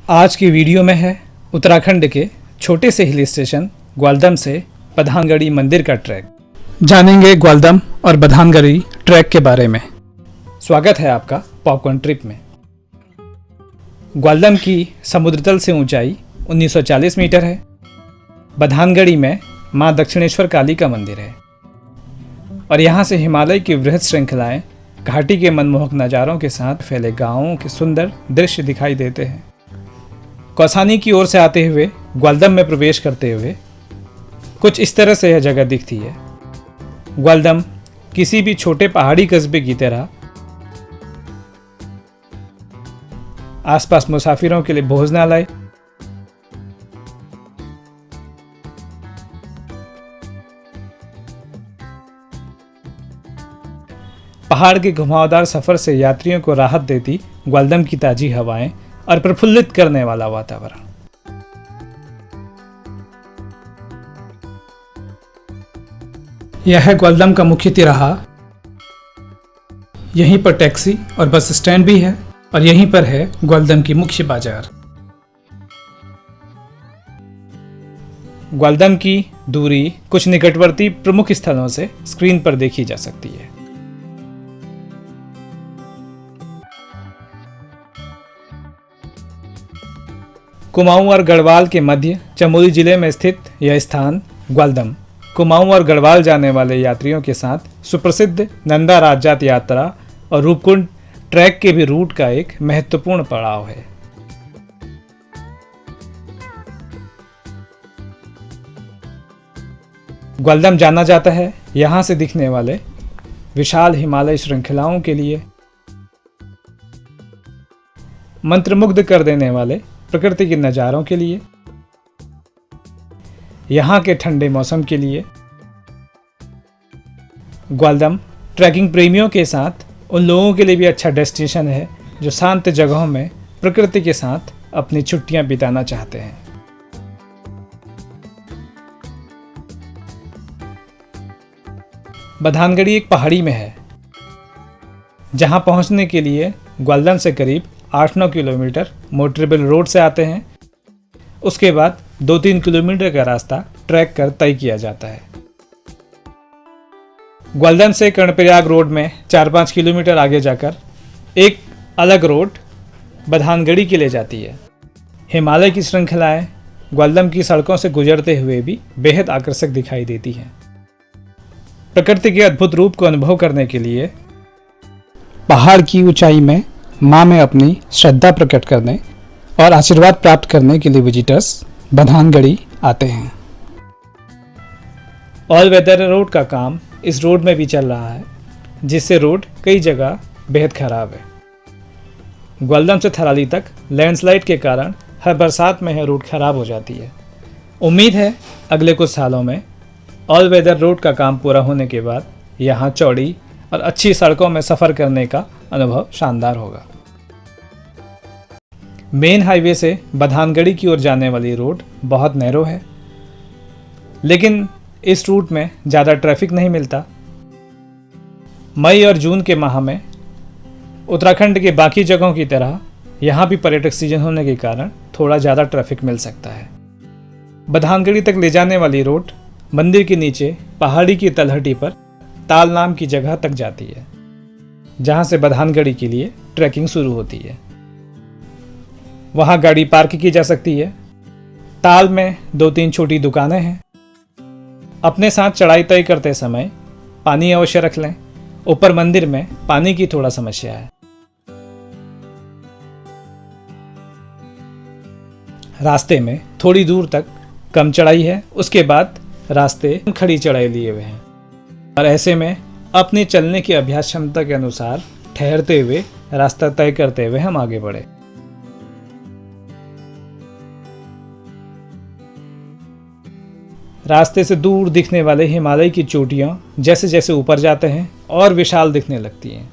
आज की वीडियो में है उत्तराखंड के छोटे से हिल स्टेशन ग्वालदम से बधानगढ़ी मंदिर का ट्रैक। जानेंगे ग्वालदम और बधानगढ़ी ट्रैक के बारे में। स्वागत है आपका पॉपकॉर्न ट्रिप में। ग्वालदम की समुद्र तल से ऊंचाई 1940 मीटर है। बधानगढ़ी में मां दक्षिणेश्वर काली का मंदिर है और यहाँ से हिमालय की वृहद श्रृंखलाएं घाटी के मनमोहक नज़ारों के साथ फैले गांवों के सुंदर दृश्य दिखाई देते हैं। कौसानी की ओर से आते हुए ग्वालदम में प्रवेश करते हुए कुछ इस तरह से यह जगह दिखती है। ग्वालदम किसी भी छोटे पहाड़ी कस्बे की तरह आसपास मुसाफिरों के लिए भोजनालय, पहाड़ के घुमावदार सफर से यात्रियों को राहत देती ग्वालदम की ताजी हवाएं और प्रफुल्लित करने वाला वातावरण। यह है ग्वालदम का मुख्य तिराहा। यहीं पर टैक्सी और बस स्टैंड भी है और यहीं पर है ग्वालदम की मुख्य बाजार। ग्वालदम की दूरी कुछ निकटवर्ती प्रमुख स्थलों से स्क्रीन पर देखी जा सकती है। कुमाऊं और गढ़वाल के मध्य चमोली जिले में स्थित यह स्थान ग्वालदम कुमाऊं और गढ़वाल जाने वाले यात्रियों के साथ सुप्रसिद्ध नंदा राजजात यात्रा और रूपकुंड ट्रैक के भी रूट का एक महत्वपूर्ण पड़ाव है। ग्वालदम जाना जाता है यहां से दिखने वाले विशाल हिमालय श्रृंखलाओं के लिए, मंत्रमुग्ध कर देने वाले प्रकृति के नज़ारों के लिए, यहाँ के ठंडे मौसम के लिए। ग्वालदम ट्रैकिंग प्रेमियों के साथ उन लोगों के लिए भी अच्छा डेस्टिनेशन है जो शांत जगहों में प्रकृति के साथ अपनी छुट्टियां बिताना चाहते हैं। बधानगढ़ी एक पहाड़ी में है जहां पहुंचने के लिए ग्वालदम से करीब 8-9 किलोमीटर मोटरेबल रोड से आते हैं। उसके बाद 2-3 किलोमीटर का रास्ता ट्रैक कर तय किया जाता है। ग्वालदम से कर्णप्रयाग रोड में 4-5 किलोमीटर आगे जाकर एक अलग रोड बधानगढ़ी के लिए जाती है। हिमालय की श्रृंखलाएं ग्वालदम की सड़कों से गुजरते हुए भी बेहद आकर्षक दिखाई देती हैं। प्रकृति के अद्भुत रूप को अनुभव करने के लिए पहाड़ की ऊंचाई में मां में अपनी श्रद्धा प्रकट करने और आशीर्वाद प्राप्त करने के लिए विजिटर्स बधानगढ़ी आते हैं। ऑल वेदर रोड का काम इस रोड में भी चल रहा है, जिससे रोड कई जगह बेहद खराब है। ग्वालदम से थराली तक लैंडस्लाइड के कारण हर बरसात में यह रोड खराब हो जाती है। उम्मीद है अगले कुछ सालों में ऑल वेदर रोड का काम पूरा होने के बाद यहाँ चौड़ी और अच्छी सड़कों में सफ़र करने का अनुभव शानदार होगा। मेन हाईवे से बधानगढ़ी की ओर जाने वाली रोड बहुत नैरो है, लेकिन इस रूट में ज़्यादा ट्रैफिक नहीं मिलता। मई और जून के माह में उत्तराखंड के बाकी जगहों की तरह यहाँ भी पर्यटक सीजन होने के कारण थोड़ा ज़्यादा ट्रैफिक मिल सकता है। बधानगढ़ी तक ले जाने वाली रोड मंदिर के नीचे पहाड़ी की तलहटी पर ताल नाम की जगह तक जाती है, जहां से बधानगढ़ी के लिए ट्रैकिंग शुरू होती है। वहां गाड़ी पार्क की जा सकती है। ताल में 2-3 छोटी दुकानें हैं। अपने साथ चढ़ाई तय करते समय पानी अवश्य रख लें। ऊपर मंदिर में पानी की थोड़ा समस्या है। रास्ते में थोड़ी दूर तक कम चढ़ाई है, उसके बाद रास्ते खड़ी चढ़ाई लिए हुए हैं और ऐसे में अपने चलने की अभ्यास क्षमता के अनुसार ठहरते हुए रास्ता तय करते हुए हम आगे बढ़े। रास्ते से दूर दिखने वाले हिमालय की चोटियां जैसे जैसे ऊपर जाते हैं और विशाल दिखने लगती हैं।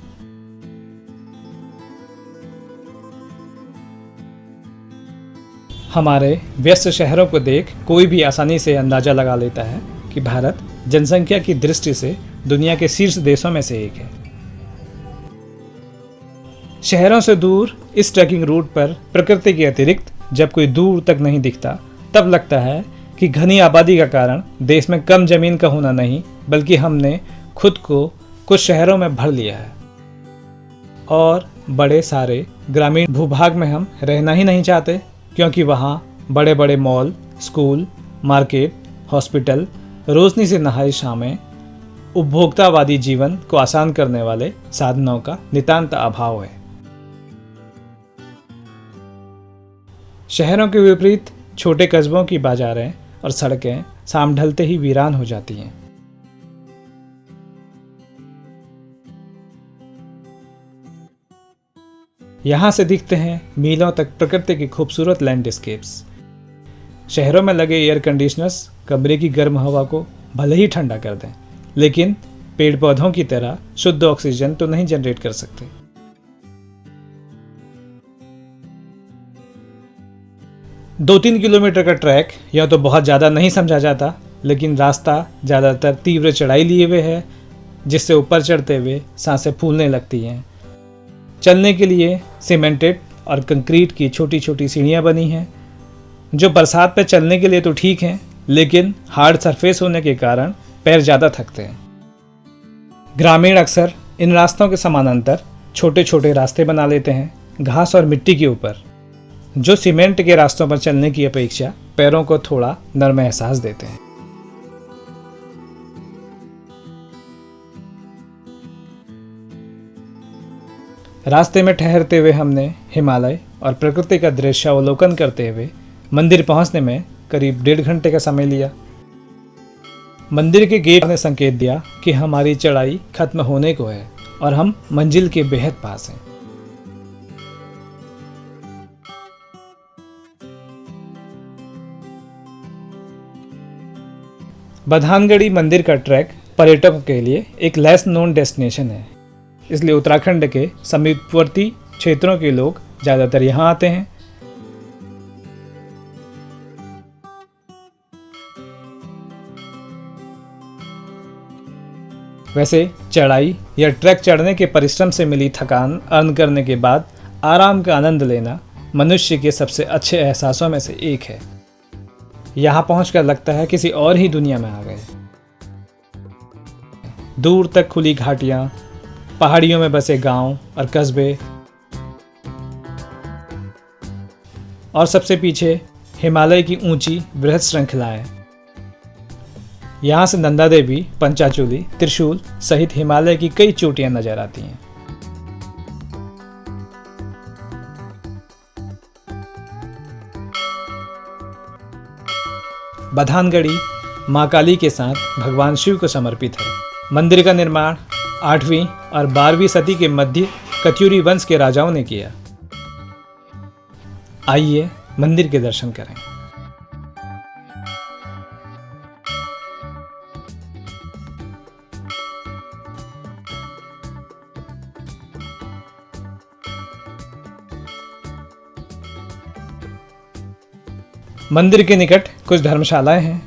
हमारे व्यस्त शहरों को देख कोई भी आसानी से अंदाजा लगा लेता है कि भारत जनसंख्या की दृष्टि से दुनिया के शीर्ष देशों में से एक है। शहरों से दूर इस ट्रैकिंग रूट पर प्रकृति के अतिरिक्त जब कोई दूर तक नहीं दिखता तब लगता है कि घनी आबादी का कारण देश में कम जमीन का होना नहीं, बल्कि हमने खुद को कुछ शहरों में भर लिया है और बड़े सारे ग्रामीण भूभाग में हम रहना ही नहीं चाहते, क्योंकि वहाँ बड़े बड़े मॉल, स्कूल, मार्केट, हॉस्पिटल, रोशनी से नहाई शामें, उपभोक्तावादी जीवन को आसान करने वाले साधनों का नितांत अभाव है। शहरों के विपरीत छोटे कस्बों की बाजारें और सड़कें शाम ढलते ही वीरान हो जाती हैं। यहाँ से दिखते हैं मीलों तक प्रकृति की खूबसूरत लैंडस्केप्स। शहरों में लगे एयर कंडीशनर्स कमरे की गर्म हवा को भले ही ठंडा कर दें, लेकिन पेड़ पौधों की तरह शुद्ध ऑक्सीजन तो नहीं जनरेट कर सकते। 2-3 किलोमीटर का ट्रैक यह तो बहुत ज़्यादा नहीं समझा जाता, लेकिन रास्ता ज़्यादातर तीव्र चढ़ाई लिए हुए है, जिससे ऊपर चढ़ते हुए सांसें फूलने लगती हैं। चलने के लिए सीमेंटेड और कंक्रीट की छोटी छोटी सीढ़ियाँ बनी हैं, जो बरसात में चलने के लिए तो ठीक हैं, लेकिन हार्ड सरफेस होने के कारण पैर ज़्यादा थकते हैं। ग्रामीण अक्सर इन रास्तों के समानांतर छोटे छोटे रास्ते बना लेते हैं, घास और मिट्टी के ऊपर, जो सीमेंट के रास्तों पर चलने की अपेक्षा पैरों को थोड़ा नरम एहसास देते हैं। रास्ते में ठहरते हुए हमने हिमालय और प्रकृति का दृश्यावलोकन करते हुए मंदिर पहुंचने में करीब 1.5 घंटे का समय लिया। मंदिर के गेट ने संकेत दिया कि हमारी चढ़ाई खत्म होने को है और हम मंजिल के बेहद पास हैं। बधानगढ़ी मंदिर का ट्रैक पर्यटकों के लिए एक लेस नोन डेस्टिनेशन है, इसलिए उत्तराखंड के समीपवर्ती क्षेत्रों के लोग ज़्यादातर यहाँ आते हैं। वैसे चढ़ाई या ट्रैक चढ़ने के परिश्रम से मिली थकान अर्न करने के बाद आराम का आनंद लेना मनुष्य के सबसे अच्छे एहसासों में से एक है। यहाँ पहुंचकर लगता है किसी और ही दुनिया में आ गए। दूर तक खुली घाटियाँ, पहाड़ियों में बसे गांव और कस्बे, और सबसे पीछे हिमालय की ऊंची बृहद श्रृंखलाएं। यहाँ से नंदा देवी, पंचाचूली, त्रिशूल सहित हिमालय की कई चोटियां नजर आती हैं। बधानगढ़ी मां काली के साथ भगवान शिव को समर्पित है। मंदिर का निर्माण 8वीं और 12वीं सदी के मध्य कत्यूरी वंश के राजाओं ने किया। आइए मंदिर के दर्शन करें। मंदिर के निकट कुछ धर्मशालाएं हैं।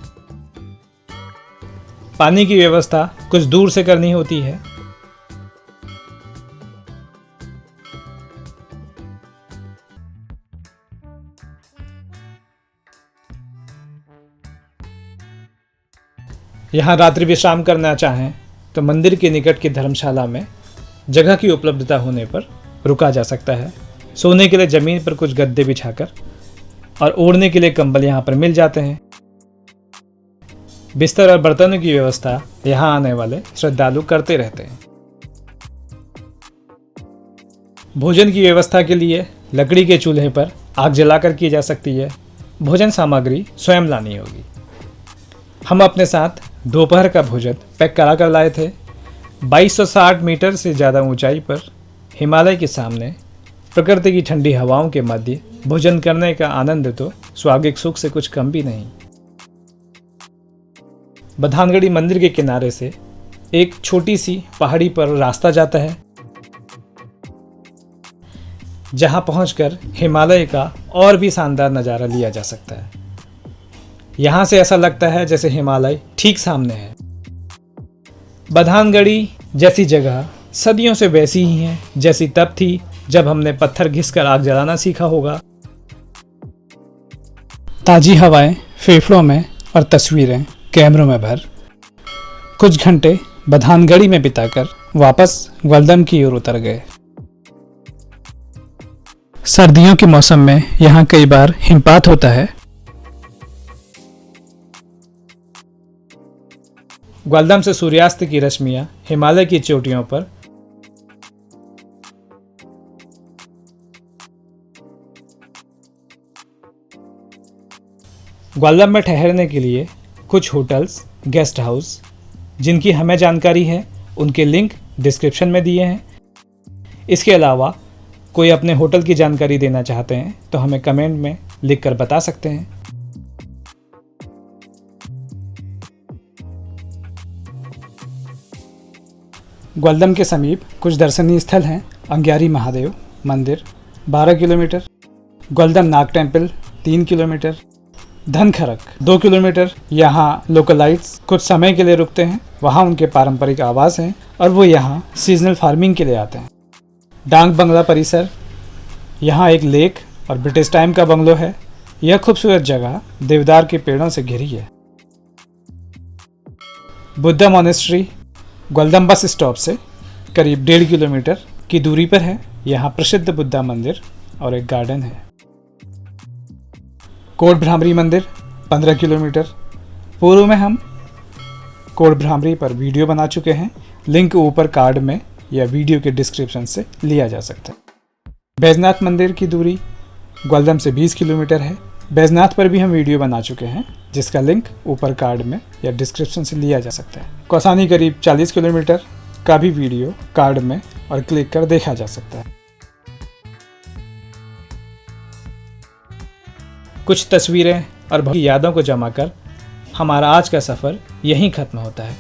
पानी की व्यवस्था कुछ दूर से करनी होती है। यहाँ रात्रि विश्राम करना चाहें तो मंदिर के निकट की धर्मशाला में जगह की उपलब्धता होने पर रुका जा सकता है। सोने के लिए जमीन पर कुछ गद्दे बिछाकर और ओढ़ने के लिए कंबल यहाँ पर मिल जाते हैं। बिस्तर और बर्तनों की व्यवस्था यहाँ आने वाले श्रद्धालु करते रहते हैं। भोजन की व्यवस्था के लिए लकड़ी के चूल्हे पर आग जलाकर की जा सकती है। भोजन सामग्री स्वयं लानी होगी। हम अपने साथ दोपहर का भोजन पैक करा कर लाए थे। 2260 मीटर से ज़्यादा ऊंचाई पर हिमालय के सामने प्रकृति की ठंडी हवाओं के मध्य भोजन करने का आनंद तो स्वाभाविक सुख से कुछ कम भी नहीं। बधानगढ़ी मंदिर के किनारे से एक छोटी सी पहाड़ी पर रास्ता जाता है, जहां पहुंचकर हिमालय का और भी शानदार नज़ारा लिया जा सकता है। यहां से ऐसा लगता है जैसे हिमालय ठीक सामने है। बधानगढ़ी जैसी जगह सदियों से वैसी ही है जैसी तब थी जब हमने पत्थर घिसकर आग जलाना सीखा होगा। ताज़ी हवाएं फेफड़ों में और तस्वीरें कैमरों में भर कुछ घंटे बधानगढ़ी में बिताकर वापस ग्वालदम की ओर उतर गए। सर्दियों के मौसम में यहाँ कई बार हिमपात होता है। ग्वालदम से सूर्यास्त की रश्मियां हिमालय की चोटियों पर ग्वालदम में ठहरने के लिए कुछ होटल्स, गेस्ट हाउस जिनकी हमें जानकारी है उनके लिंक डिस्क्रिप्शन में दिए हैं। इसके अलावा कोई अपने होटल की जानकारी देना चाहते हैं तो हमें कमेंट में लिखकर बता सकते हैं। ग्वालदम के समीप कुछ दर्शनीय स्थल हैं। अंग्यारी महादेव मंदिर 12 किलोमीटर, ग्वालदम नाग टेम्पल 3 किलोमीटर, धनखरक 2 किलोमीटर। यहाँ लोकलाइट्स कुछ समय के लिए रुकते हैं, वहाँ उनके पारंपरिक आवास हैं और वो यहाँ सीजनल फार्मिंग के लिए आते हैं। डांग बंगला परिसर, यहाँ एक लेक और ब्रिटिश टाइम का बंगलो है। यह खूबसूरत जगह देवदार के पेड़ों से घिरी है। Buddha monastery Gwaldam bus stop से करीब 1.5 किलोमीटर की दूरी पर है। यहाँ प्रसिद्ध बुद्धा मंदिर और एक गार्डन है। कोट भ्रामरी मंदिर 15 किलोमीटर। पूर्व में हम कोट भ्रामरी पर वीडियो बना चुके हैं, लिंक ऊपर कार्ड में या वीडियो के डिस्क्रिप्शन से लिया जा सकता है। बैजनाथ मंदिर की दूरी ग्वालदम से 20 किलोमीटर है। बैजनाथ पर भी हम वीडियो बना चुके हैं, जिसका लिंक ऊपर कार्ड में या डिस्क्रिप्शन से लिया जा सकता है। कौसानी करीब 40 किलोमीटर का भी वीडियो कार्ड में और क्लिक कर देखा जा सकता है। कुछ तस्वीरें और भव्य यादों को जमा कर हमारा आज का सफ़र यहीं खत्म होता है।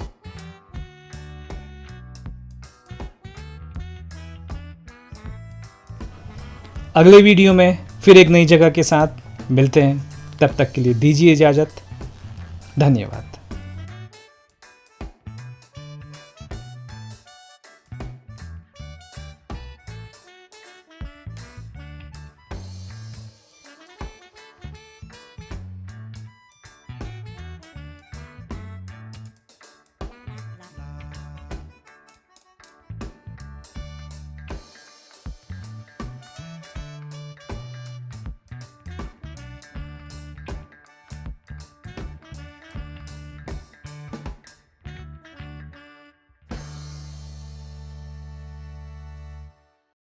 अगले वीडियो में फिर एक नई जगह के साथ मिलते हैं। तब तक के लिए दीजिए इजाज़त। धन्यवाद।